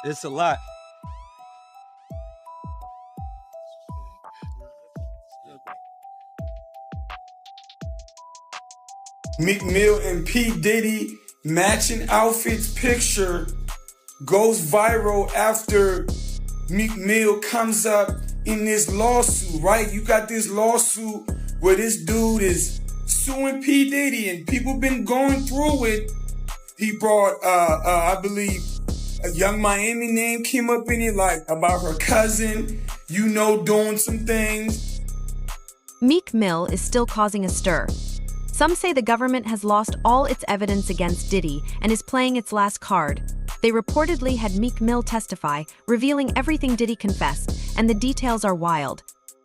It's a lot. Meek Mill and P. Diddy matching outfits picture goes viral after Meek Mill comes up in this lawsuit, right? You got this lawsuit where this dude is suing P. Diddy and people been going through it. He brought, I believe, a Young Miami name came up in it, like about her cousin, doing some things. Meek Mill is still causing a stir. Some say the government has lost all its evidence against Diddy and is playing its last card. They reportedly had Meek Mill testify, revealing everything Diddy confessed, and the details are wild.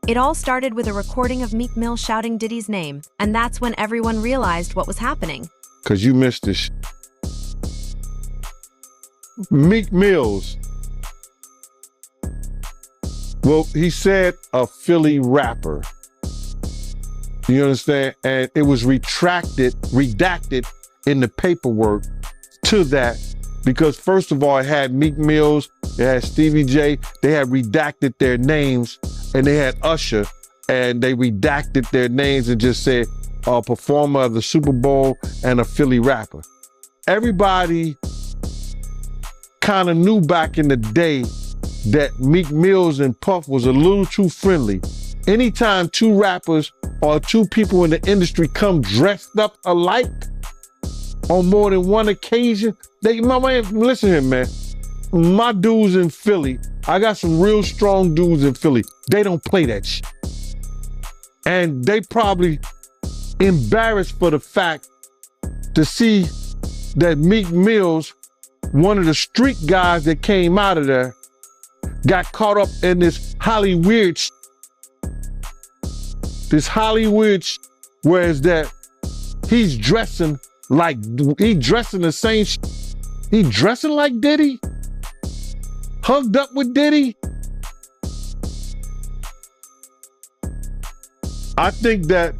It all started with a recording of Meek Mill shouting Diddy's name, and that's when everyone realized what was happening. Cause you missed this. Meek Mills. Well, he said a Philly rapper. You understand? And it was redacted in the paperwork to that because first of all, it had Meek Mills, it had Stevie J, they had redacted their names, and they had Usher, and they redacted their names and just said a performer of the Super Bowl and a Philly rapper. Everybody kind of knew back in the day that Meek Mills and Puff was a little too friendly. Anytime two rappers or two people in the industry come dressed up alike on more than one occasion, listen here, man. My dudes in Philly, I got some real strong dudes in Philly. They don't play that shit. And they probably embarrassed for the fact to see that Meek Mills, one of the street guys that came out of there, got caught up in this Hollywood shit. This Hollywood, whereas that he's dressing the same he dressing like Diddy? Hugged up with Diddy? I think that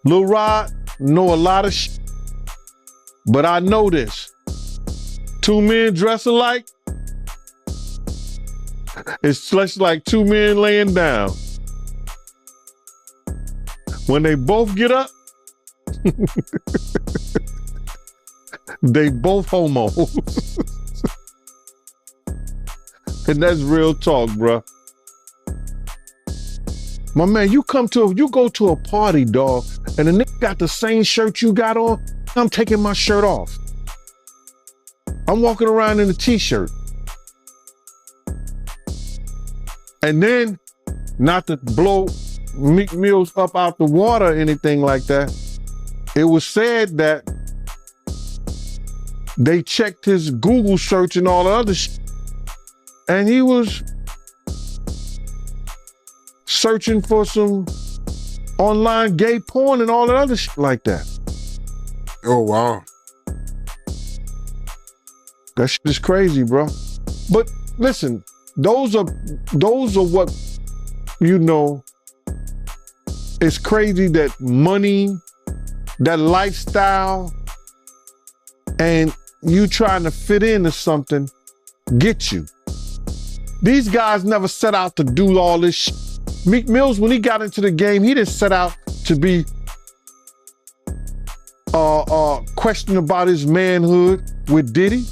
Lil Rod know a lot of shit, but I know this. Two men dress alike, it's just like two men laying down. When they both get up, they both homos. And that's real talk, bruh. My man, you go to a party, dog, and the nigga got the same shirt you got on, I'm taking my shirt off. I'm walking around in a t-shirt. And then, not to blow Meek Mills up out the water or anything like that, it was said that they checked his Google search and all the other shit, and he was searching for some online gay porn and all the other shit like that. Oh, wow. That shit is crazy, bro. But listen, those are what, it's crazy that money, that lifestyle, and you trying to fit into something get you. These guys never set out to do all this shit. Meek Mills, when he got into the game, he didn't set out to be questioning about his manhood with Diddy.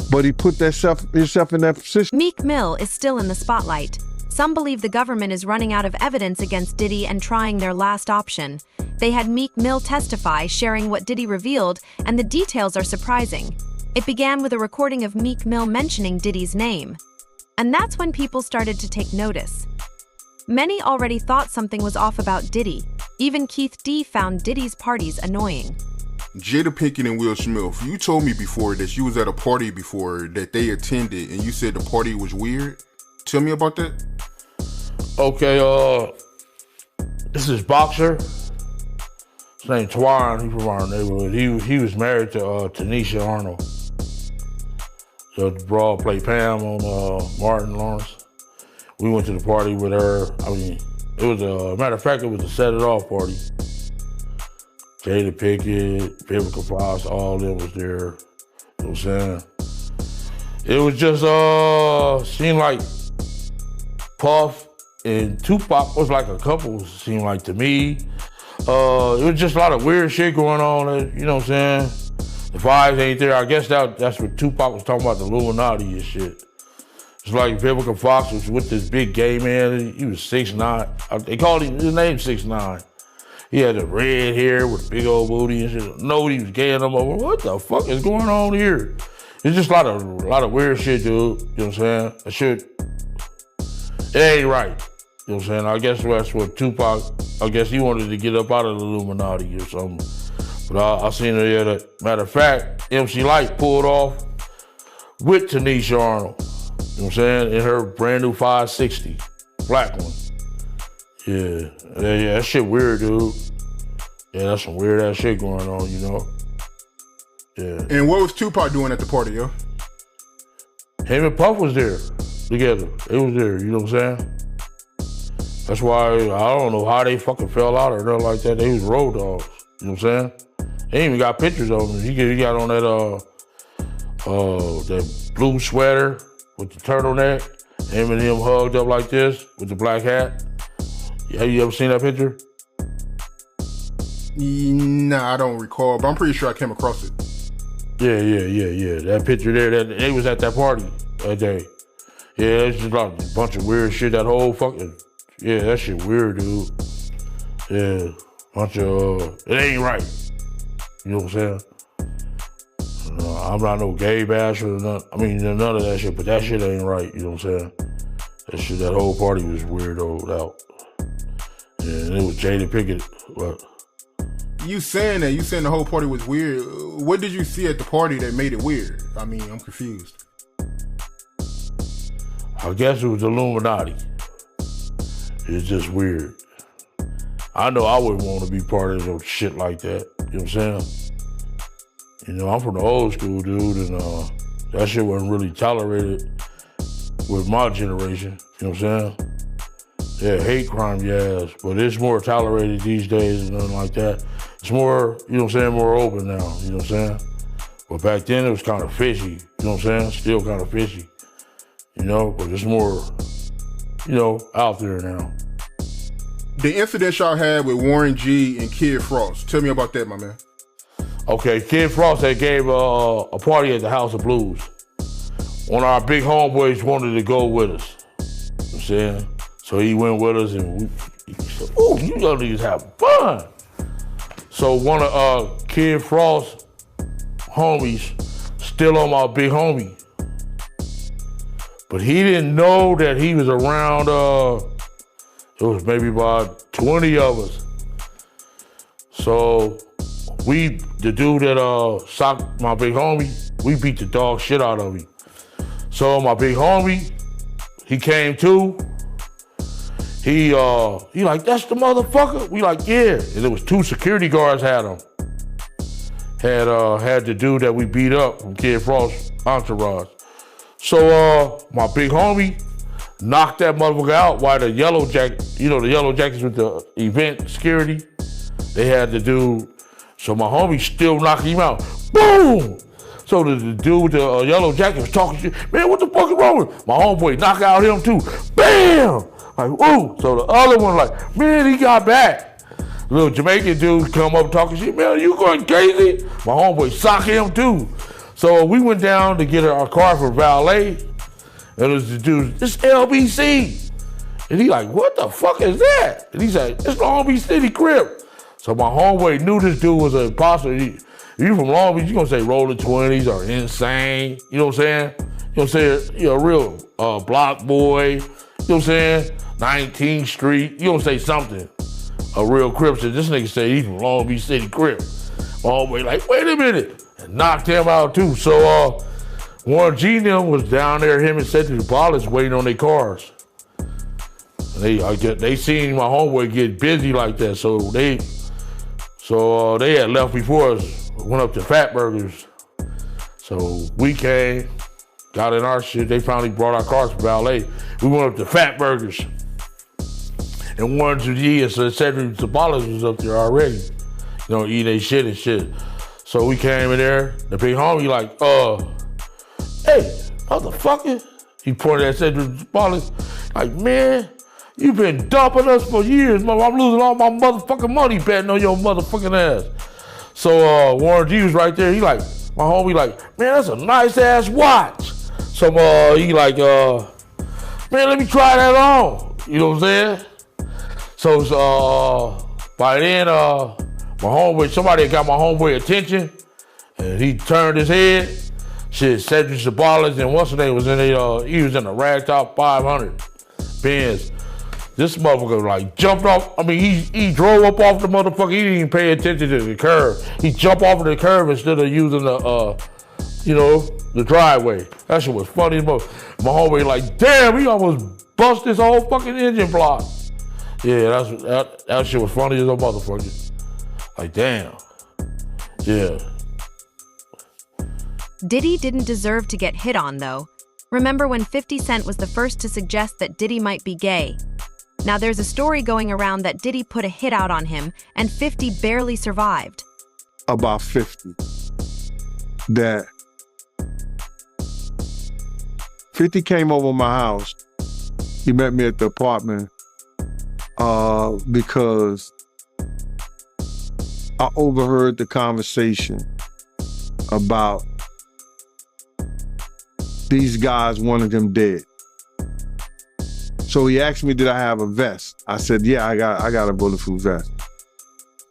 But he put himself in that position. Meek Mill is still in the spotlight. Some believe the government is running out of evidence against Diddy and trying their last option. They had Meek Mill testify, sharing what Diddy revealed, and the details are surprising. It began with a recording of Meek Mill mentioning Diddy's name. And that's when people started to take notice. Many already thought something was off about Diddy. Even Keith D found Diddy's parties annoying. Jada Pinkett and Will Smith, you told me before that you was at a party before that they attended and you said the party was weird. Tell me about that. Okay, this is Boxer. His name's Twan, he's from our neighborhood. He was married to Tanisha Arnold. So the broad played Pam on Martin Lawrence. We went to the party with her. I mean, it was a matter of fact, it was a set it off party. Jada Pinkett, Vivica Fox, all of them was there. You know what I'm saying? It was just, seemed like Puff and Tupac was like a couple, seemed like to me. It was just a lot of weird shit going on, you know what I'm saying? The vibes ain't there. I guess that's what Tupac was talking about, the Illuminati and shit. It's like Vivica Fox was with this big gay man. He was 6'9". They called him, his name 6'9". He had the red hair with a big old booty and shit. Nobody was gay no more. What the fuck is going on here? It's just a lot of weird shit, dude. You know what I'm saying? That shit, it ain't right. You know what I'm saying? I guess that's what Tupac, I guess he wanted to get up out of the Illuminati or something. But I seen it there. Matter of fact, MC Lyte pulled off with Tanisha Arnold. You know what I'm saying? In her brand new 560, black one. Yeah, that shit weird, dude. Yeah, that's some weird ass shit going on, you know? Yeah. And what was Tupac doing at the party, yo? Him and Puff was there together. They was there, you know what I'm saying? That's why I don't know how they fucking fell out or nothing like that. They was road dogs, you know what I'm saying? They even got pictures of him. He got on that blue sweater with the turtleneck. Him and him hugged up like this with the black hat. Have you ever seen that picture? Nah, I don't recall, but I'm pretty sure I came across it. Yeah. That picture there, they was at that party that day. Yeah, it's just like a bunch of weird shit. That whole fucking, yeah, that shit weird, dude. Yeah, bunch of, it ain't right. You know what I'm saying? I'm not no gay basher or nothing. I mean, none of that shit, but that shit ain't right. You know what I'm saying? That whole party was weirdoed out. Yeah, and it was Jada Pinkett, but. You saying the whole party was weird. What did you see at the party that made it weird? I mean, I'm confused. I guess it was Illuminati. It's just weird. I know I wouldn't want to be part of no shit like that. You know what I'm saying? You know, I'm from the old school, dude, and that shit wasn't really tolerated with my generation. You know what I'm saying? Yeah, hate crime, yes, but it's more tolerated these days and nothing like that. It's more, you know what I'm saying, more open now, you know what I'm saying? But back then it was kind of fishy, you know what I'm saying? Still kind of fishy, you know, but it's more, you know, out there now. The incident y'all had with Warren G and Kid Frost, tell me about that, my man. Okay, Kid Frost had gave a party at the House of Blues. One of our big homeboys wanted to go with us, you know what I'm saying? So he went with us and he said, ooh, you young niggas have fun. So one of Kid Frost's homies still on my big homie. But he didn't know that he was around, it was maybe about 20 of us. So the dude that socked my big homie, we beat the dog shit out of him. So my big homie, he came to. He like, that's the motherfucker? We like, yeah. And there was 2 security guards had him. Had the dude that we beat up from Kid Frost's entourage. So my big homie knocked that motherfucker out while the yellow jacket, you know, the yellow jackets with the event security, they had the dude. So my homie still knocked him out. Boom! So the dude with the yellow jacket was talking shit. Man, what the fuck is wrong with? My homeboy knocked out him too. Bam! Like, woo! So the other one like, man, he got back. Little Jamaican dude come up talking shit. Man, you going crazy? My homeboy socked him too. So we went down to get our car for valet. And it was the dude, it's LBC. And he like, what the fuck is that? And he said, it's Long Beach City Crip. So my homeboy knew this dude was an imposter. If you from Long Beach, you gonna say Rolling 20s or Insane. You know what I'm saying? You know what I'm saying? You're a real block boy. You know what I'm saying? 19th Street. You gonna say something. A real Crip. So this nigga say he's from Long Beach City Crip. My homeboy like, wait a minute. And knocked him out too. So Warren G and them was down there, him and Cedric Wallace waiting on their cars. And they seen my homeboy get busy like that. So they had left before us, went up to Fat Burgers. So we came, got in our shit. They finally brought our cars for valet. We went up to Fat Burgers. And Warren G and Cedric Wallace was up there already. eating their shit and shit. So we came in there, the big homie like, hey, motherfucker. He pointed at Cedric Wallace, like, man, you been dumping us for years, mother. I'm losing all my motherfucking money betting on your motherfucking ass. So Warren G was right there. He like, my homie like, man, that's a nice ass watch. So he like, man, let me try that on. You know what I'm saying? So by then, my homeboy, somebody got my homeboy attention, and he turned his head. Shit, Cedric Sabalas and what's his name was in he was in a ragtop 500 Benz. This motherfucker like jumped off. I mean, he drove up off the motherfucker. He didn't even pay attention to the curb. He jumped off of the curb instead of using the, the driveway. That shit was funny as most. My homeboy like, damn, he almost bust his whole fucking engine block. Yeah, that shit was funny as a motherfucker. Like, damn. Yeah. Diddy didn't deserve to get hit on, though. Remember when 50 Cent was the first to suggest that Diddy might be gay? Now there's a story going around that Diddy put a hit out on him, and 50 barely survived. About 50. That 50 came over my house. He met me at the apartment because I overheard the conversation about these guys wanted him dead. So he asked me, did I have a vest? I said, yeah, I got a bulletproof vest.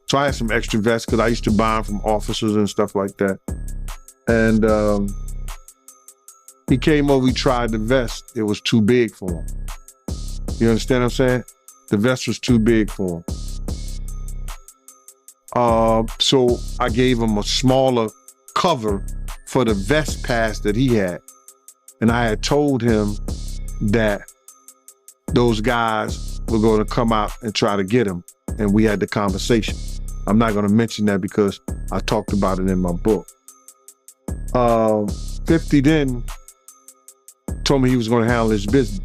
So I had some extra vests because I used to buy them from officers and stuff like that. And he came over, he tried the vest. It was too big for him. You understand what I'm saying? The vest was too big for him. So I gave him a smaller cover for the vest pass that he had. And I had told him that those guys were going to come out and try to get him. And we had the conversation. I'm not going to mention that because I talked about it in my book. 50 then told me he was going to handle his business.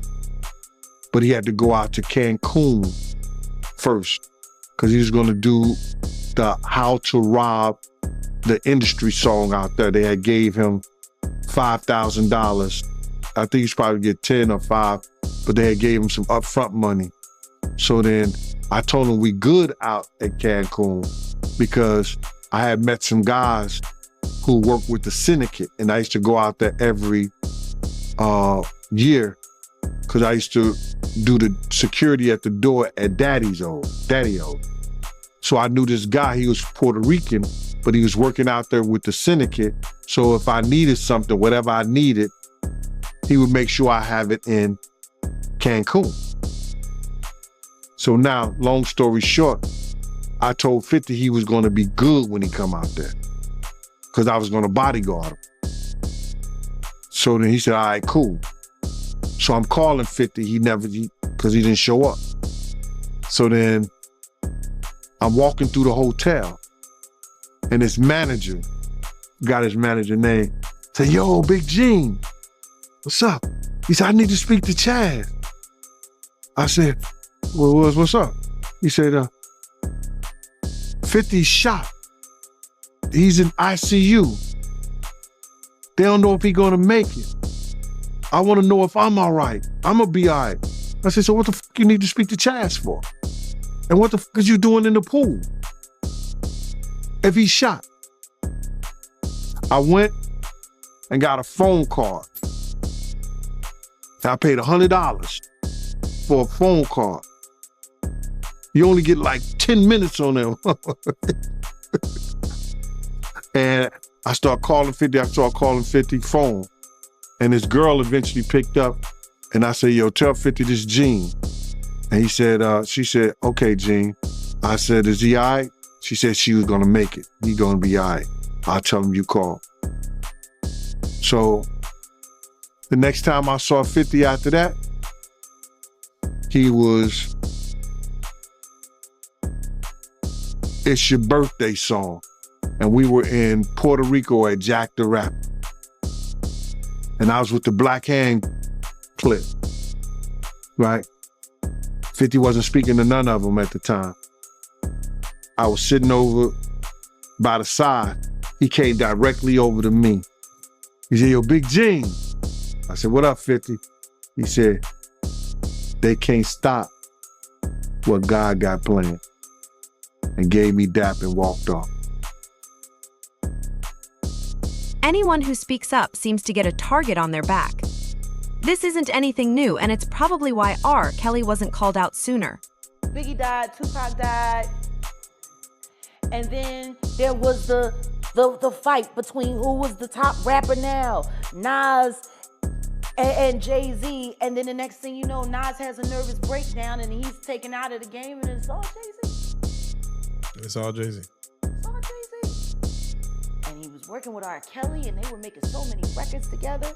But he had to go out to Cancun first because he was going to do the How to Rob the Industry song out there. They had gave him $5,000. I think he's probably get 10 or 5, but they had gave him some upfront money. So then I told him we good out at Cancun because I had met some guys who worked with the syndicate, and I used to go out there every year because I used to do the security at the door at Daddy O. So I knew this guy, he was Puerto Rican, but he was working out there with the syndicate. So if I needed something, whatever I needed, he would make sure I have it in Cancun. So now, long story short, I told 50 he was going to be good when he come out there because I was going to bodyguard him. So then he said, all right, cool. So I'm calling 50, because he didn't show up. So then I'm walking through the hotel and his manager, got his manager name, said, yo, Big Gene, what's up? He said, I need to speak to Chaz. I said, well, what's up? He said, 50's shot. He's in ICU. They don't know if he's gonna make it. I wanna know if I'm all right. I'm gonna be all right. I said, so what the fuck you need to speak to Chaz for? And what the fuck is you doing in the pool? If he's shot. I went and got a phone card. I paid $100 for a phone card. You only get like 10 minutes on them. And I start calling 50 phone. And this girl eventually picked up and I said, yo, tell 50 this Gene. And he said, she said, okay, Gene. I said, is he all right? She said she was gonna make it. He gonna be all right. I'll tell him you called. So the next time I saw 50 after that, he was, It's Your Birthday song. And we were in Puerto Rico at Jack the Rapper. And I was with the Black Hand clip, right? 50 wasn't speaking to none of them at the time. I was sitting over by the side. He came directly over to me. He said, yo, Big Gene. I said, what up, 50? He said, they can't stop what God got planned. And gave me dap and walked off. Anyone who speaks up seems to get a target on their back. This isn't anything new, and it's probably why R. Kelly wasn't called out sooner. Biggie died, Tupac died, and then there was the fight between who was the top rapper now, Nas and Jay-Z, and then the next thing you know, Nas has a nervous breakdown and he's taken out of the game, and it's all Jay-Z. It's all Jay-Z. It's all Jay-Z. And he was working with R. Kelly, and they were making so many records together.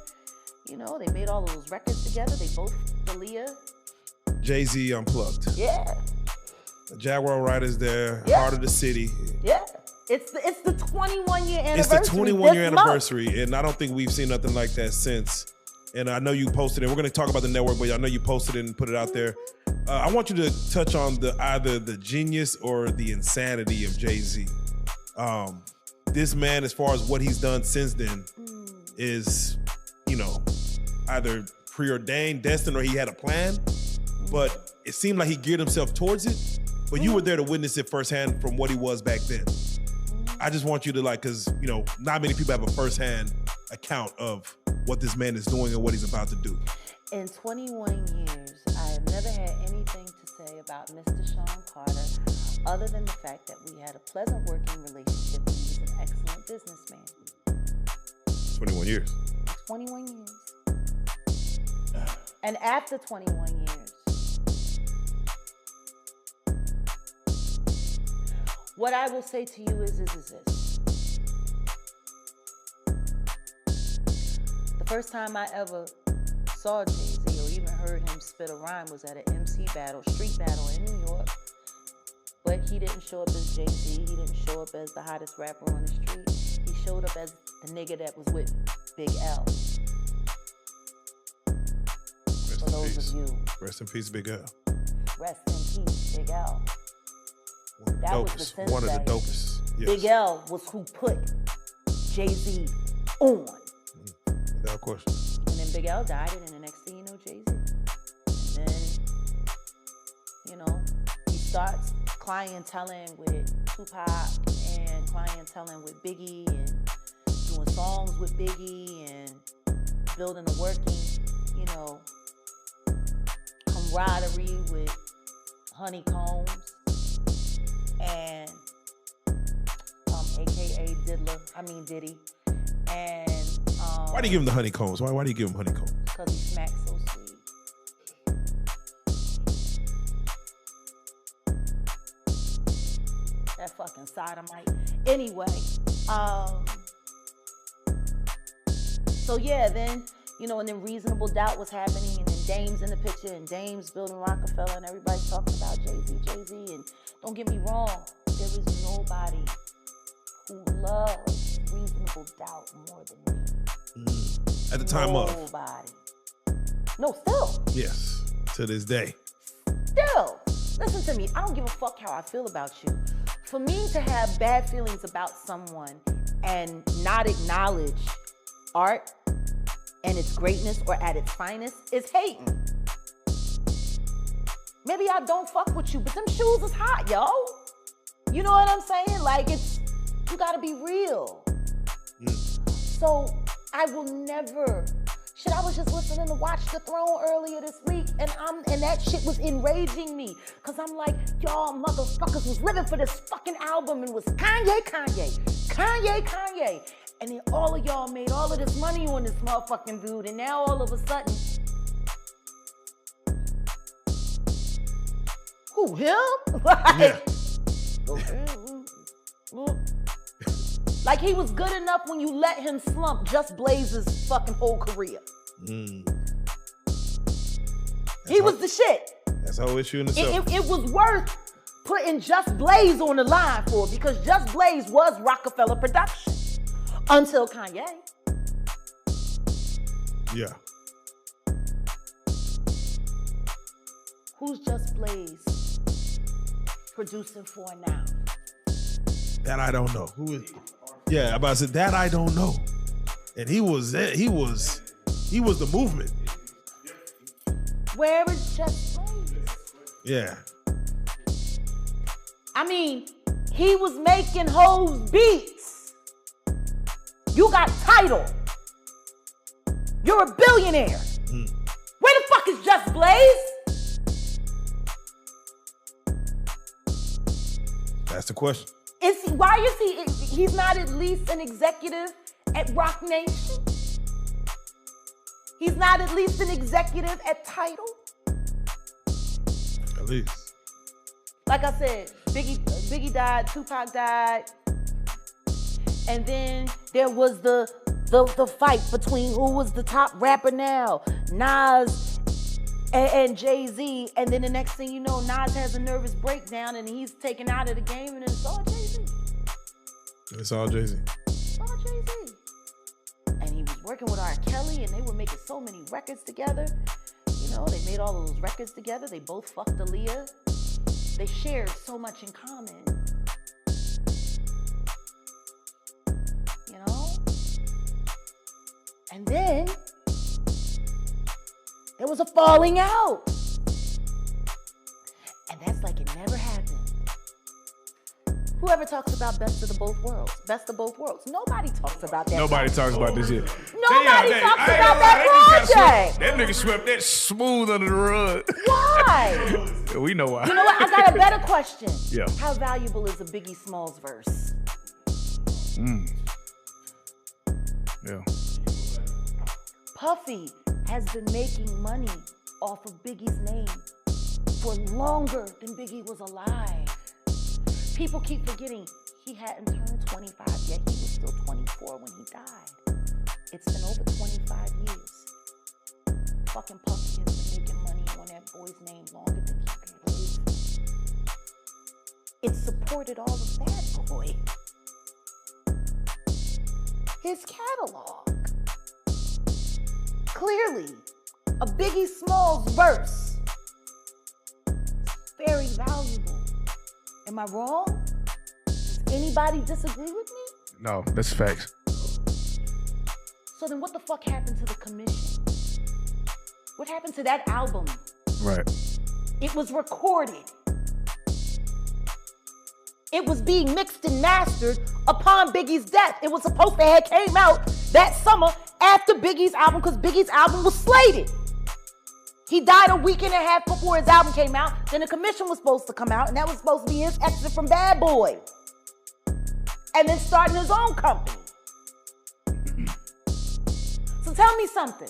You know, they made all of those records together. They both, Aaliyah. Jay-Z Unplugged. Yeah. The Jaguar Riders there, Yeah. Heart of the City. Yeah. It's the 21-year anniversary. It's the 21-year this month. anniversary, and I don't think we've seen nothing like that since. And I know you posted it. We're going to talk about the network, but I know you posted it and put it out there. I want you to touch on either the genius or the insanity of Jay-Z. This man, as far as what he's done since then, is, you know, either preordained, destined, or he had a plan. But it seemed like he geared himself towards it. But you were there to witness it firsthand from what he was back then. I just want you to because, you know, not many people have a firsthand account of what this man is doing and what he's about to do. In 21 years, I have never had anything to say about Mr. Sean Carter other than the fact that we had a pleasant working relationship and he was an excellent businessman. 21 years. 21 years. And after 21 years, what I will say to you is this. The first time I ever saw Jay-Z or even heard him spit a rhyme was at an MC battle, street battle in New York. But he didn't show up as Jay-Z. He didn't show up as the hottest rapper on the street. He showed up as the nigga that was with Big L. For those of you. Rest in peace, Big L. Rest in peace, Big L. That was the sensei. One of the dopest. Yes. Big L was who put Jay-Z on. Without question. And then Big L died, and then the next thing you know, Jay-Z. And then, you know, he starts clienteling with Tupac and clienteling with Biggie and doing songs with Biggie and building a working, you know, camaraderie with Honeycombs and AKA Diddy. And why do you give him the honeycombs? Why do you give him honeycombs? Because he smacks so sweet. That fucking sodomite. Anyway, so yeah, then, you know, and then Reasonable Doubt was happening, and then Dame's in the picture, and Dame's building Rockefeller, and everybody's talking about Jay-Z. And don't get me wrong, there is nobody who loves Reasonable Doubt more than me. At the time of. Nobody. No, still. Yes, to this day. Still. Listen to me. I don't give a fuck how I feel about you. For me to have bad feelings about someone and not acknowledge art and its greatness or at its finest is hating. Maybe I don't fuck with you, but them shoes is hot, yo. You know what I'm saying? Like, you gotta be real. So I will never. Shit, I was just listening to Watch the Throne earlier this week, and that shit was enraging me. Cause I'm like, y'all motherfuckers was living for this fucking album and was Kanye. And then all of y'all made all of this money on this motherfucking dude, and now all of a sudden, who, him? Like, like he was good enough when you let him slump Just Blaze's fucking whole career. He was the shit. That's the whole issue in itself. It was worth putting Just Blaze on the line for, because Just Blaze was Rockefeller production until Kanye. Yeah. Who's Just Blaze producing for now? That I don't know. Who is? Yeah, I'm about to say that I don't know. And he was the movement. Where is Just Blaze? Yeah. I mean, he was making Ho's beats. You got title. You're a billionaire. Where the fuck is Just Blaze? That's the question. Why is he's not at least an executive at Rock Nation? He's not at least an executive at Tidal? At least. Like I said, Biggie died, Tupac died, and then there was the fight between who was the top rapper now, Nas and Jay-Z, and then the next thing you know, Nas has a nervous breakdown and he's taken out of the game, and it's all Jay-Z. It's all Jay-Z. It's all Jay-Z. And he was working with R. Kelly, and they were making so many records together. You know, they made all of those records together. They both fucked Aaliyah. They shared so much in common. You know? And then there was a falling out. And that's like it never happened. Whoever talks about best of the both worlds, best of both worlds. Nobody talks about that. Nobody talks about this shit. Nobody talks about that project. That nigga swept that smooth under the rug. Why? We know why. You know what? I got a better question. Yeah. How valuable is a Biggie Smalls verse? Yeah. Puffy has been making money off of Biggie's name for longer than Biggie was alive. People keep forgetting he hadn't turned 25 yet. He was still 24 when he died. It's been over 25 years. Fucking Puffy has been making money on that boy's name longer than he can live. It supported all of that boy. His catalog. Clearly, a Biggie Smalls verse is very valuable. Am I wrong? Does anybody disagree with me? No, that's facts. So then what the fuck happened to the commission? What happened to that album? Right. It was recorded. It was being mixed and mastered upon Biggie's death. It was supposed to have came out that summer after Biggie's album, because Biggie's album was slated. He died a week and a half before his album came out. Then the commission was supposed to come out, and that was supposed to be his exit from Bad Boy. And then starting his own company. So tell me something.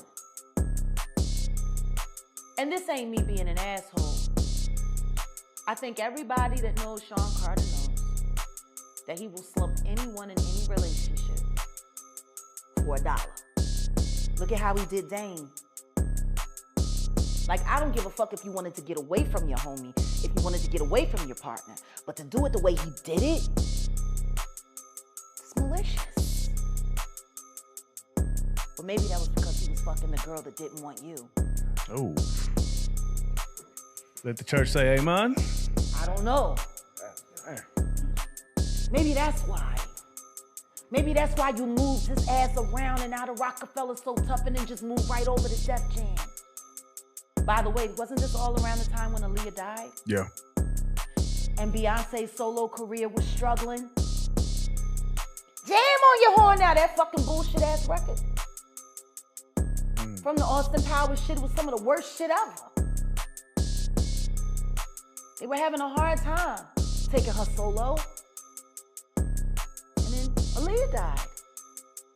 And this ain't me being an asshole. I think everybody that knows Sean Carter knows that he will slump anyone in any relationship for $1. Look at how he did Dame. Like, I don't give a fuck if you wanted to get away from your homie, if you wanted to get away from your partner. But to do it the way he did it, it's malicious. But maybe that was because he was fucking the girl that didn't want you. Oh. Let the church say amen. I don't know. Maybe that's why. Maybe that's why you moved his ass around and out of Rockefeller so tough and then just moved right over to Def Jam. By the way, wasn't this all around the time when Aaliyah died? Yeah. And Beyonce's solo career was struggling? Jam on your horn now, that fucking bullshit ass record. From the Austin Powers shit, it was some of the worst shit ever. They were having a hard time taking her solo. And then Aaliyah died.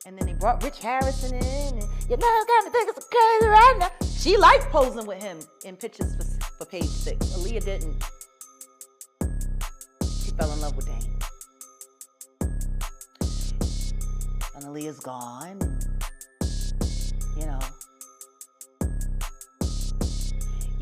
And then they brought Rich Harrison in, and you know, kind of think it's crazy right now. She liked posing with him in pictures for Page 6. Aaliyah didn't. She fell in love with Dame. And Aaliyah's gone. You know.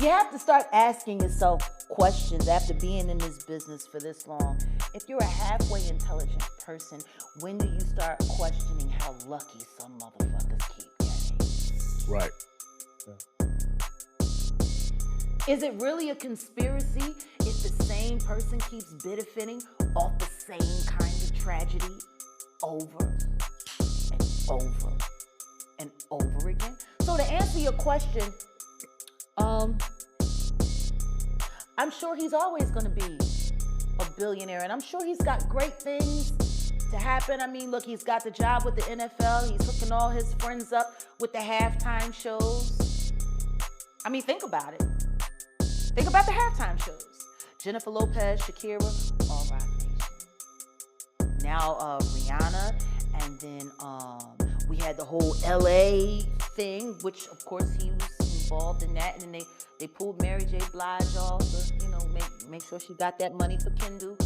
You have to start asking yourself questions after being in this business for this long. If you're a halfway intelligent person, when do you start questioning how lucky some motherfuckers keep getting? Right. Is it really a conspiracy if the same person keeps benefiting off the same kind of tragedy over and over and over again. So to answer your question, I'm sure he's always going to be a billionaire, and I'm sure he's got great things to happen. I mean, look, he's got the job with the NFL. He's hooking all his friends up with the halftime shows. I mean, think about it. Think about the halftime shows. Jennifer Lopez, Shakira, all Roc Nation. Now Rihanna, and then we had the whole LA thing, which of course he was involved in that, and then they pulled Mary J. Blige off to, you know, make sure she got that money for Kendall.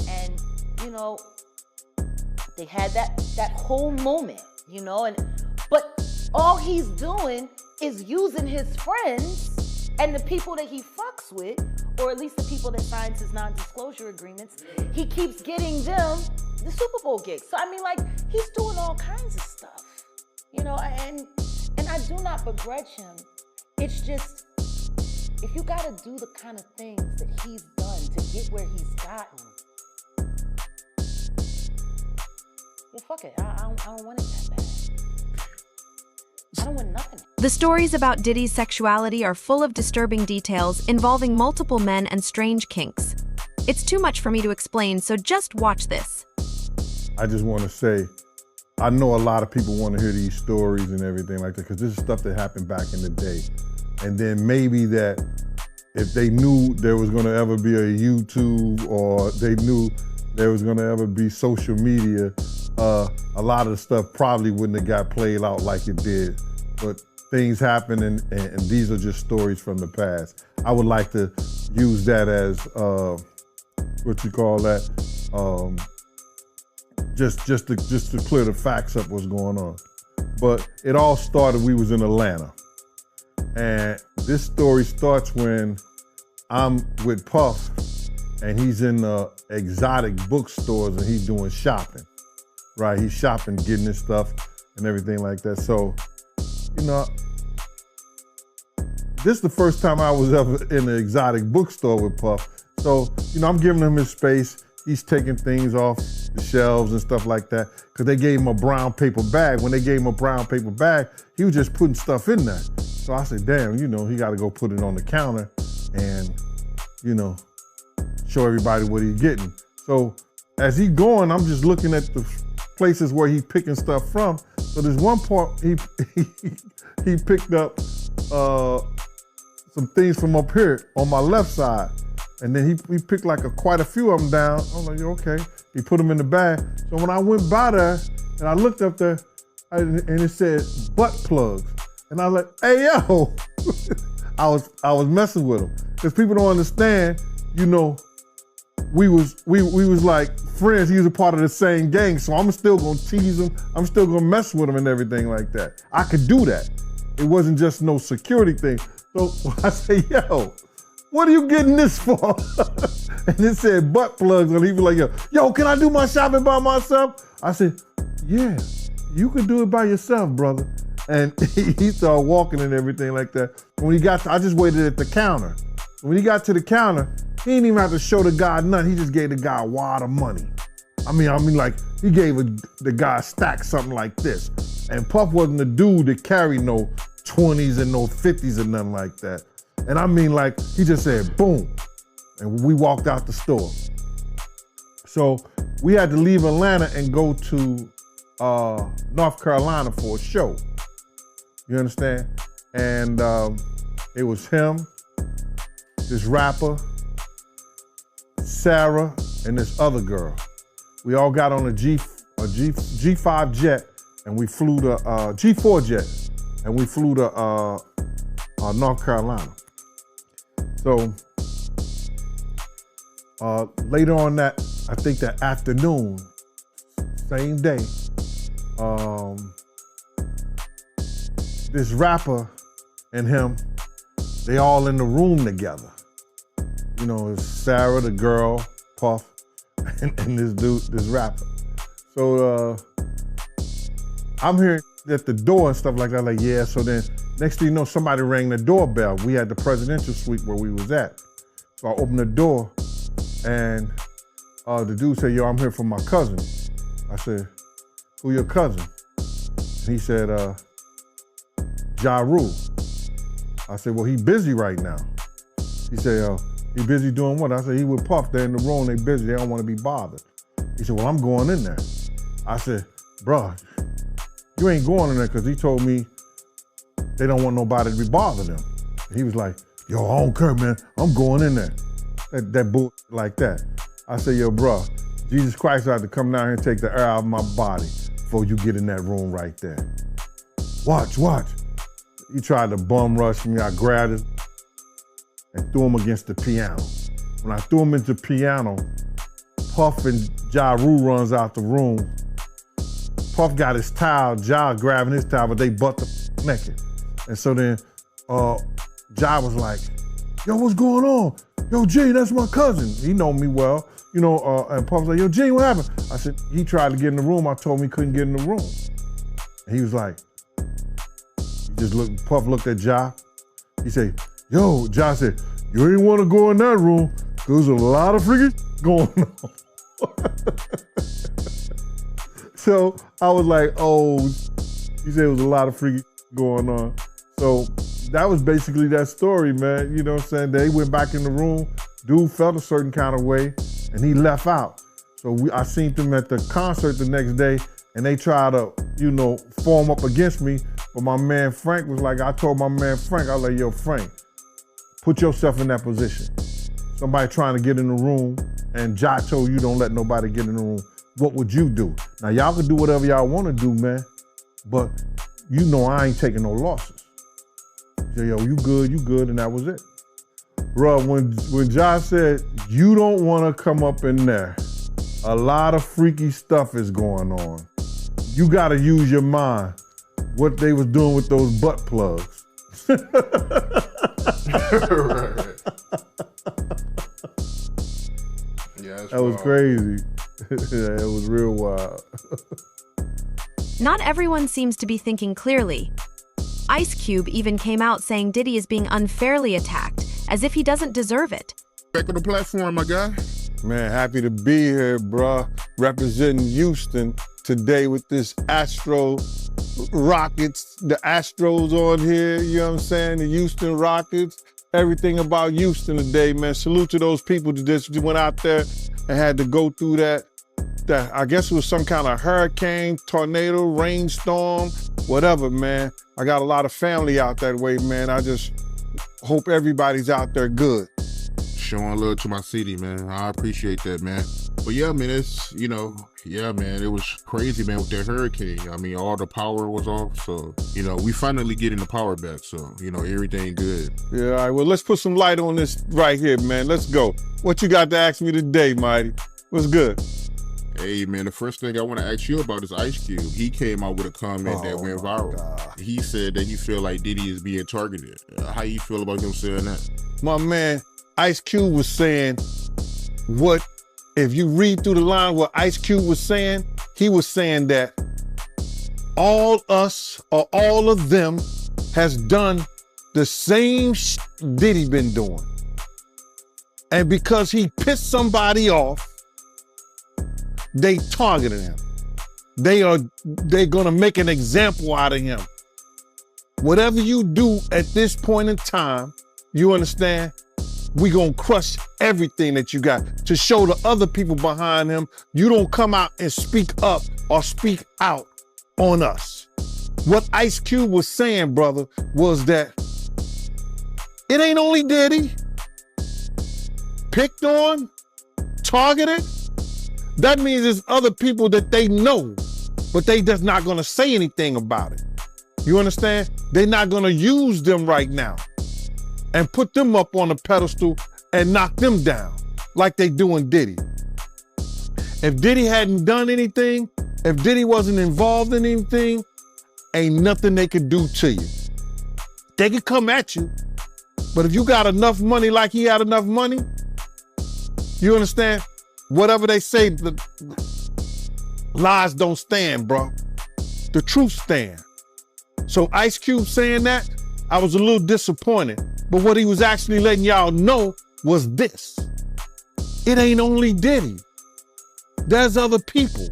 And, you know, they had that whole moment, you know, but all he's doing is using his friends and the people that he fucks with, or at least the people that signs his non-disclosure agreements. He keeps getting them the Super Bowl gigs. So I mean, like, he's doing all kinds of stuff, you know, and I do not begrudge him. It's just, if you gotta do the kind of things that he's done to get where he's gotten, yeah, fuck it. I don't want it that bad. I don't want nothing. The stories about Diddy's sexuality are full of disturbing details involving multiple men and strange kinks. It's too much for me to explain, so just watch this. I just want to say, I know a lot of people want to hear these stories and everything like that, because this is stuff that happened back in the day. And then maybe that if they knew there was going to ever be a YouTube, or they knew there was going to ever be social media, a lot of the stuff probably wouldn't have got played out like it did. But things happen, and these are just stories from the past. I would like to use that as, what you call that, just to clear the facts up what's going on. But it all started, we was in Atlanta. And this story starts when I'm with Puff, and he's in the exotic bookstores and he's doing shopping, right? He's shopping, getting his stuff and everything like that. So, you know, this is the first time I was ever in an exotic bookstore with Puff. So, you know, I'm giving him his space. He's taking things off the shelves and stuff like that, because they gave him a brown paper bag. When they gave him a brown paper bag, he was just putting stuff in there. So I said, damn, you know, he got to go put it on the counter and, you know, show everybody what he's getting. So as he's going, I'm just looking at the places where he's picking stuff from. So there's one part he picked up some things from up here on my left side. And then he picked like quite a few of them down. I was like, okay. He put them in the bag. So when I went by there and I looked up there, and it said butt plugs. And I was like, hey, yo. I was messing with him. Because people don't understand, you know, we was like friends. He was a part of the same gang. So I'm still gonna tease him. I'm still gonna mess with him and everything like that. I could do that. It wasn't just no security thing. So I say, yo, what are you getting this for? And it said butt plugs, and he was like, yo, can I do my shopping by myself? I said, yeah, you can do it by yourself, brother. And he started walking and everything like that. When he got I just waited at the counter. When he got to the counter, he didn't even have to show the guy nothing. He just gave the guy a wad of money. I mean, like, he gave the guy a stack, something like this. And Puff wasn't the dude that carried no 20s and no 50s or nothing like that. And I mean, like, he just said, boom. And we walked out the store. So we had to leave Atlanta and go to North Carolina for a show. You understand? And it was him, this rapper, Sarah, and this other girl. We all got on a G5 jet, and we flew to G4 jet, and we flew to North Carolina. So later on that, I think that afternoon, same day, this rapper and him, they all in the room together. You know, it's Sarah, the girl, Puff, and this dude, this rapper. So I'm here at the door and stuff like that, like, yeah, so then next thing you know, somebody rang the doorbell. We had the presidential suite where we was at. So I opened the door and the dude said, yo, I'm here for my cousin. I said, who your cousin? And he said, Ja Rule. I said, well, he busy right now. He said, he busy doing what? I said, he with Puff, they're in the room, they busy, they don't want to be bothered. He said, well, I'm going in there. I said, bruh, you ain't going in there because he told me they don't want nobody to be bothering them. He was like, yo, I don't care, man, I'm going in there. That bull like that. I said, yo, bruh, Jesus Christ had to come down here and take the air out of my body before you get in that room right there. Watch. He tried to bum rush me. I grabbed it and threw him against the piano. When I threw him into the piano, Puff and Ja Rule runs out the room. Puff got his towel, Ja grabbing his towel, but they butt the naked. And so then Ja was like, yo, what's going on? Yo, G, that's my cousin. He know me well. You know, and Puff was like, yo, G, what happened? I said, he tried to get in the room. I told him he couldn't get in the room. And he was like, Puff looked at Ja. He said, yo, Ja said, you ain't want to go in that room. There's a lot of freaking going on. So I was like, oh, he said it was a lot of freaking going on. So that was basically that story, man. You know what I'm saying? They went back in the room. Dude felt a certain kind of way, and he left out. So I seen them at the concert the next day, and they tried to, form up against me. But my man Frank was like, I told my man Frank, I was like, yo, Frank, put yourself in that position. Somebody trying to get in the room, and Ja told you don't let nobody get in the room. What would you do? Now, y'all can do whatever y'all want to do, man, but I ain't taking no losses. He said, yo, you good, and that was it. Bruh, when Ja said, you don't want to come up in there, a lot of freaky stuff is going on. You got to use your mind. What they was doing with those butt plugs. Right. Yeah, that was crazy. Yeah, it was real wild. Not everyone seems to be thinking clearly. Ice Cube even came out saying Diddy is being unfairly attacked, as if he doesn't deserve it. Back on the platform, my guy. Man, happy to be here, bruh. Representing Houston today with this Astro Rockets, the Astros on here, you know what I'm saying? The Houston Rockets, everything about Houston today, man. Salute to those people that just went out there and had to go through that I guess it was some kind of hurricane, tornado, rainstorm, whatever, man. I got a lot of family out that way, man. I just hope everybody's out there good. Showing love to my city, man. I appreciate that, man. But yeah, man, it's, man, it was crazy, man, with that hurricane. I mean, all the power was off. So, we finally getting the power back. So, everything good. Yeah, all right. Well, let's put some light on this right here, man. Let's go. What you got to ask me today, Mighty? What's good? Hey, man, the first thing I want to ask you about is Ice Cube. He came out with a comment that went viral. God. He said that he feel like Diddy is being targeted. How you feel about him saying that? My man, Ice Cube was saying if you read through the line what Ice Cube was saying, he was saying that all us or all of them has done the same Diddy been doing. And because he pissed somebody off, they targeted him. They're gonna make an example out of him. Whatever you do at this point in time, you understand, we gonna crush everything that you got to show the other people behind him you don't come out and speak up or speak out on us. What Ice Cube was saying, brother, was that it ain't only Diddy. Picked on, targeted. That means there's other people that they know, but they just not gonna say anything about it. You understand? They're not gonna use them right now and put them up on a pedestal and knock them down like they doing Diddy. If Diddy hadn't done anything, if Diddy wasn't involved in anything, ain't nothing they could do to you. They could come at you, but if you got enough money like he had enough money, you understand? Whatever they say, the lies don't stand, bro. The truth stand. So Ice Cube saying that, I was a little disappointed. But what he was actually letting y'all know was this. It ain't only Diddy. There's other people.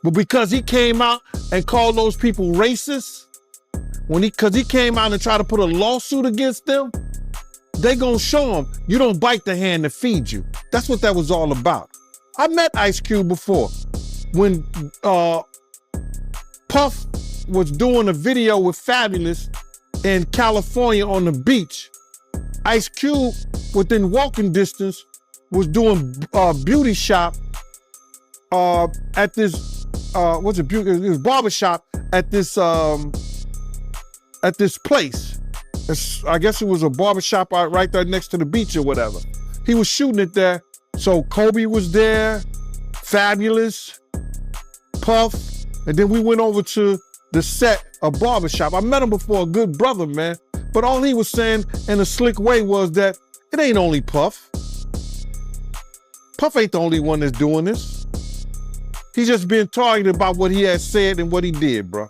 But because he came out and called those people racist, because he came out and tried to put a lawsuit against them, they gonna show him you don't bite the hand that feeds you. That's what that was all about. I met Ice Cube before. When Puff was doing a video with Fabulous in California on the beach, Ice Cube, within walking distance, was doing beauty shop at this it was barbershop at this place. I guess it was a barbershop right there next to the beach or whatever. He was shooting it there. So Kobe was there, Fabulous, Puff, and then we went over to the set of barbershop. I met him before, a good brother, man. But all he was saying in a slick way was that it ain't only Puff. Puff ain't the only one that's doing this. He's just being targeted about what he has said and what he did, bro.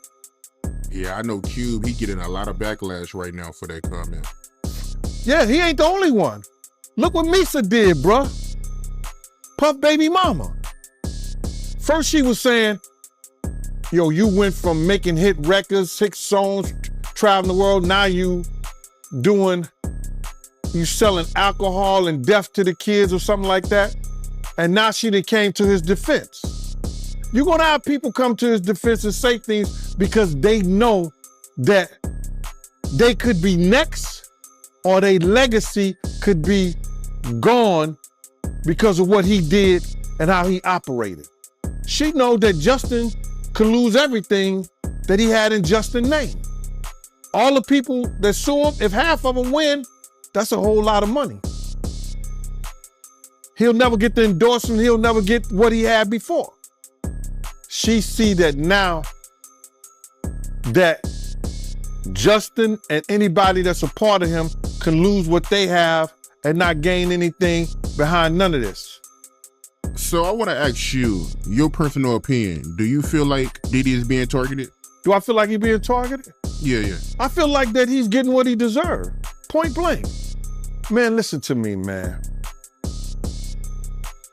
Yeah, I know Cube, he getting a lot of backlash right now for that comment. Yeah, he ain't the only one. Look what Misa did, bro. Puff baby mama. First she was saying, yo, you went from making hit records, 6 songs, traveling the world, now you selling alcohol and death to the kids or something like that. And now she done came to his defense. You're gonna have people come to his defense and say things because they know that they could be next or their legacy could be gone because of what he did and how he operated. She know that Justin could lose everything that he had in Justin's name. All the people that sue him, if half of them win, that's a whole lot of money. He'll never get the endorsement, he'll never get what he had before. She see that now that Justin and anybody that's a part of him can lose what they have and not gain anything behind none of this. So I want to ask you, your personal opinion, do you feel like Diddy is being targeted? Do I feel like he's being targeted? Yeah. I feel like that he's getting what he deserved, point blank. Man, listen to me, man.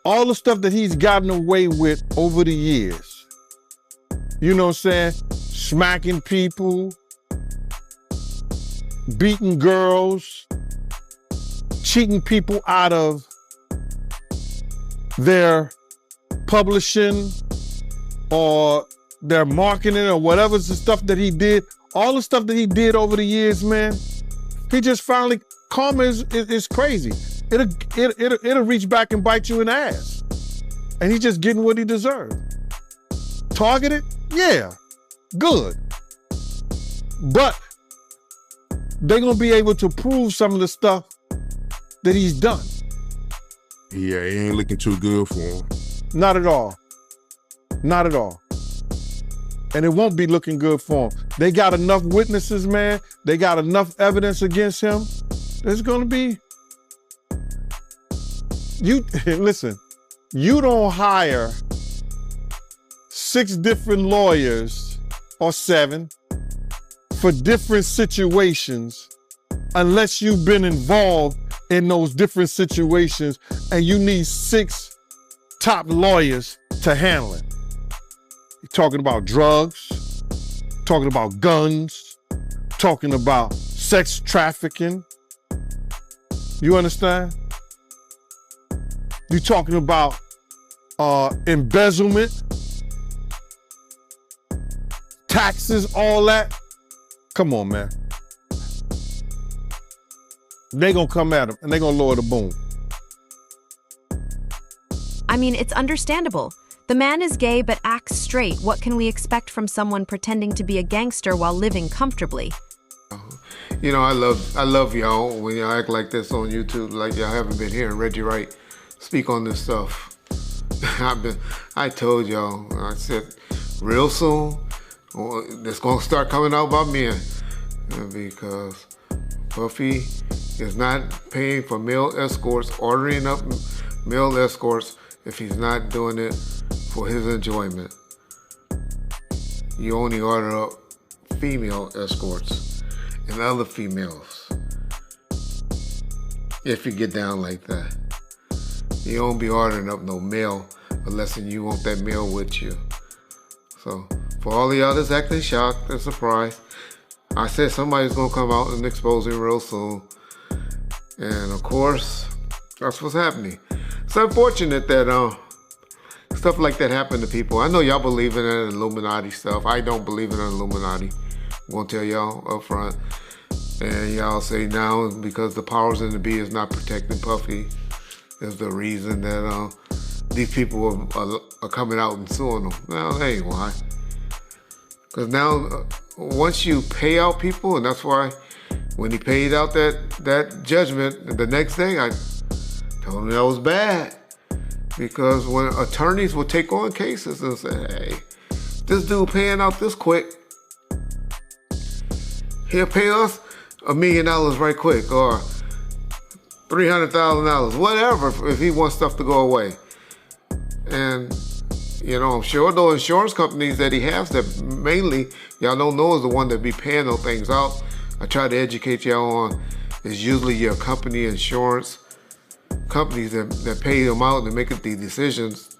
All the stuff that he's gotten away with over the years, you know what I'm saying? Smacking people, beating girls, cheating people out of their publishing or their marketing or whatever's the stuff that he did, all the stuff that he did over the years, man, he just finally, karma is crazy. It'll reach back and bite you in the ass. And he's just getting what he deserved. Targeted? Yeah, good. But they're gonna be able to prove some of the stuff that he's done. Yeah, it ain't looking too good for him. Not at all. Not at all. And it won't be looking good for him. They got enough witnesses, man. They got enough evidence against him. There's gonna be, listen, you don't hire 6 different lawyers or 7 for different situations unless you've been involved in those different situations and you need 6 top lawyers to handle it. You're talking about drugs, talking about guns, talking about sex trafficking. You understand? You're talking about embezzlement, taxes, all that. Come on, man. They gonna come at him and they gonna lower the boom. I mean, it's understandable. The man is gay but acts straight. What can we expect from someone pretending to be a gangster while living comfortably? You know, I love y'all when y'all act like this on YouTube, like y'all haven't been hearing Reggie Wright speak on this stuff. I told y'all, I said, real soon, it's gonna start coming out about men because Puffy is not paying for male escorts, ordering up male escorts if he's not doing it for his enjoyment. You only order up female escorts and other females if you get down like that. You don't be ordering up no male unless you want that male with you. So for all of y'all that's acting shocked and surprised, I said somebody's gonna come out and expose him real soon. And of course, that's what's happening. It's unfortunate that stuff like that happened to people. I know y'all believe in that Illuminati stuff. I don't believe in the Illuminati. I'm gonna tell y'all up front. And y'all say now because the powers in the be is not protecting Puffy is the reason that these people are coming out and suing them. Well, that ain't why. Because now, once you pay out people, and that's why when he paid out that judgment the next day, I told him that was bad. Because when attorneys would take on cases and say, hey, this dude paying out this quick, he'll pay us $1 million right quick, or $300,000, whatever, if he wants stuff to go away. And, I'm sure those insurance companies that he has that mainly, y'all don't know is the one that be paying those things out. I try to educate y'all on, is usually your company insurance companies that pay them out and make the decisions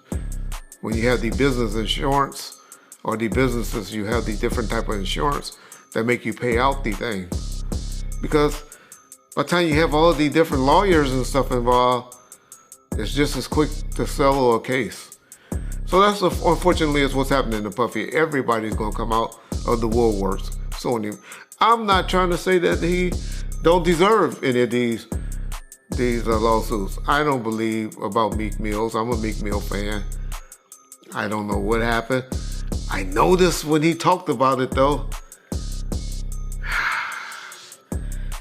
when you have the business insurance or the businesses, you have the different type of insurance that make you pay out the things. Because by the time you have all the different lawyers and stuff involved, it's just as quick to settle a case. So that's unfortunately is what's happening to Puffy. Everybody's gonna come out of the woodworks suing him. I'm not trying to say that he don't deserve any of these lawsuits. I don't believe about Meek Mills. I'm a Meek Mill fan. I don't know what happened. I noticed when he talked about it though.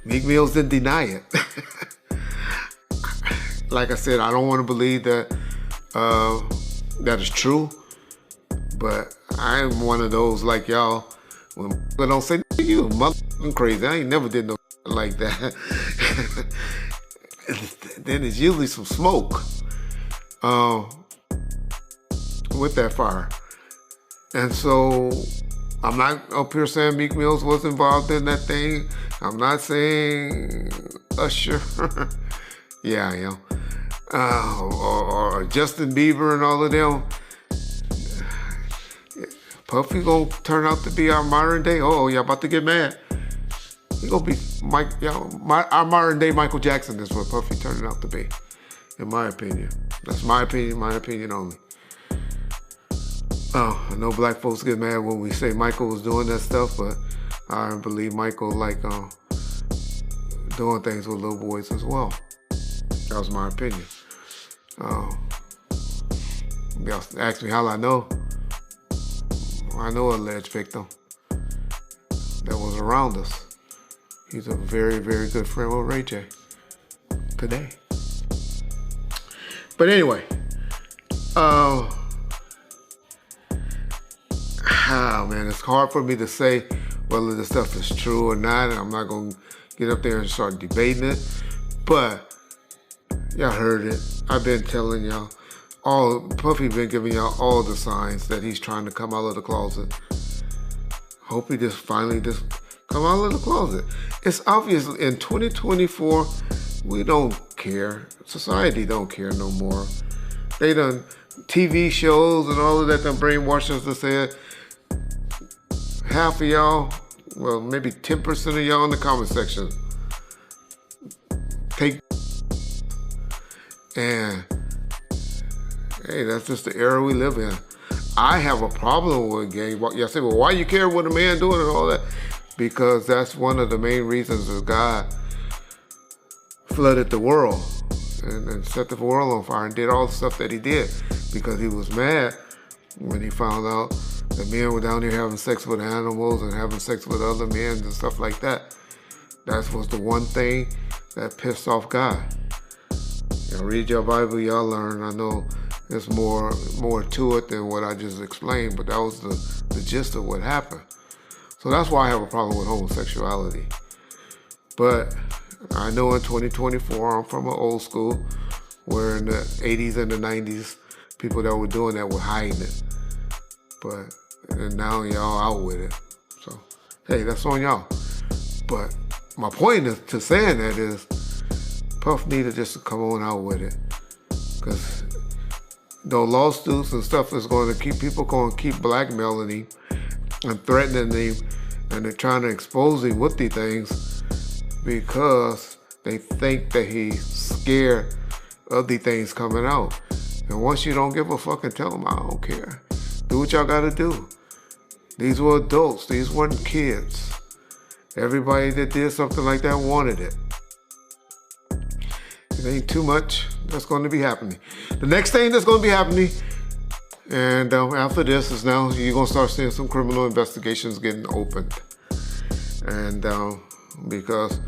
Meek Mills didn't deny it. Like I said, I don't want to believe that that is true, but I'm one of those like y'all. When people don't say you motherfucking crazy, I ain't never did no like that. Then it's usually some smoke with that fire. And so I'm not up here saying Meek Mills was involved in that thing. I'm not saying Usher. Yeah, I am. Or Justin Bieber and all of them. Puffy gonna turn out to be our modern day. Oh, y'all about to get mad. He gonna be our modern day Michael Jackson is what Puffy turning out to be, in my opinion. That's my opinion only. I know black folks get mad when we say Michael was doing that stuff, but I believe Michael like doing things with little boys as well. That was my opinion. Y'all ask me how I know. I know an alleged victim that was around us. He's a very, very good friend with Ray J today. But anyway, man, it's hard for me to say whether this stuff is true or not. I'm not going to get up there and start debating it. But y'all heard it. I've been telling y'all. Puffy been giving y'all all the signs that he's trying to come out of the closet. Hope he finally come out of the closet. It's obvious in 2024, we don't care. Society don't care no more. They done TV shows and all of that done brainwash us to say half of y'all, well, maybe 10% of y'all in the comment section take, and hey, that's just the era we live in. I have a problem with gay. Y'all say, well, why you care what a man doing and all that? Because that's one of the main reasons that God flooded the world and set the world on fire and did all the stuff that he did because he was mad when he found out that men were down here having sex with animals and having sex with other men and stuff like that. That was the one thing that pissed off God. Y'all read your Bible, y'all learn. I know there's more to it than what I just explained, but that was the gist of what happened. So that's why I have a problem with homosexuality. But I know in 2024, I'm from an old school, where in the 80s and the 90s, people that were doing that were hiding it. And now y'all out with it. So, hey, that's on y'all. But my point to saying that is, Puff needed just to come on out with it. Because lawsuits and stuff is going to keep people going to keep blackmailing him and threatening him, and they're trying to expose him with these things because they think that he's scared of these things coming out. And once you don't give a fuck and tell them, I don't care. Do what y'all gotta do. These were adults. These weren't kids. Everybody that did something like that wanted it. It ain't too much that's going to be happening. The next thing that's going to be happening, and after this, is now you're going to start seeing some criminal investigations getting opened. And because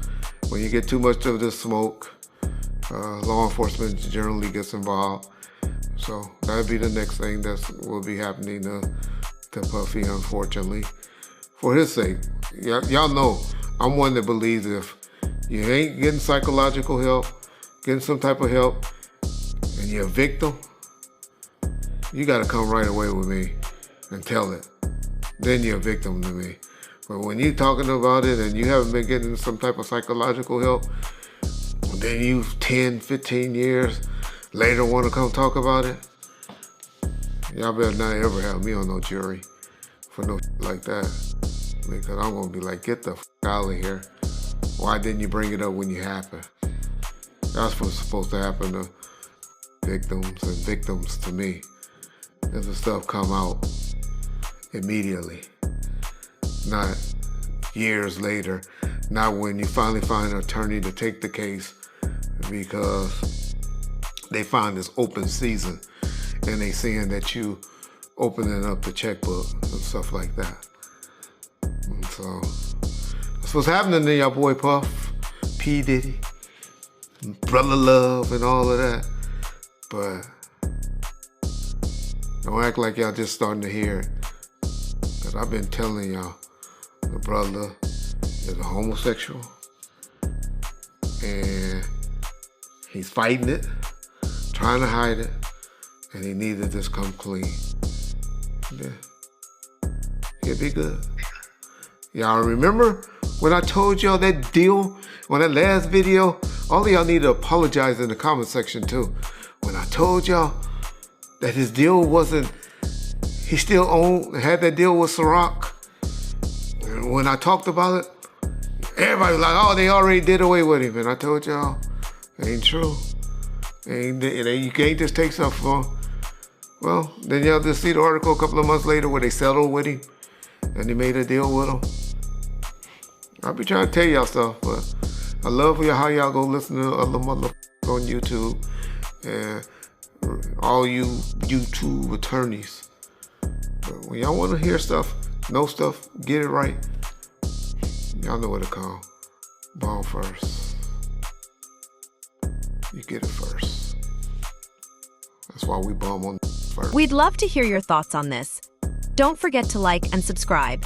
when you get too much of this smoke, law enforcement generally gets involved. So that'll be the next thing that will be happening to Puffy, unfortunately. For his sake, y'all know I'm one that believes if you ain't getting psychological help, getting some type of help, and you're a victim, you gotta come right away with me and tell it. Then you're a victim to me. But when you're talking about it and you haven't been getting some type of psychological help, then you 10, 15 years later want to come talk about it, y'all better not ever have me on no jury for no like that. Because I'm gonna be like, get the out of here. Why didn't you bring it up when you happened? That's what's supposed to happen to victims and victims to me. If the stuff come out immediately, not years later, not when you finally find an attorney to take the case because they find this open season and they seeing that you opening up the checkbook and stuff like that. And so that's what's happening to y'all boy Puff, P. Diddy, Brother Love, and all of that. But don't act like y'all just starting to hear it. Because I've been telling y'all, the brother is a homosexual. And he's fighting it, trying to hide it, and he needed to just come clean. Yeah. He'll be good. Y'all remember when I told y'all that deal on that last video? All of y'all need to apologize in the comment section too. When I told y'all that his deal wasn't, he still had that deal with Ciroc. And when I talked about it, everybody was like, oh, they already did away with him. And I told y'all, it ain't true. You can't just take stuff from him. Well, then y'all just see the article a couple of months later where they settled with him and they made a deal with him. I'll be trying to tell y'all stuff, but I love how y'all go listen to other motherfuckers on YouTube and all you YouTube attorneys. But when y'all want to hear stuff, know stuff, get it right, y'all know what to call. Bomb first. You get it first. That's why we bomb on first. We'd love to hear your thoughts on this. Don't forget to like and subscribe.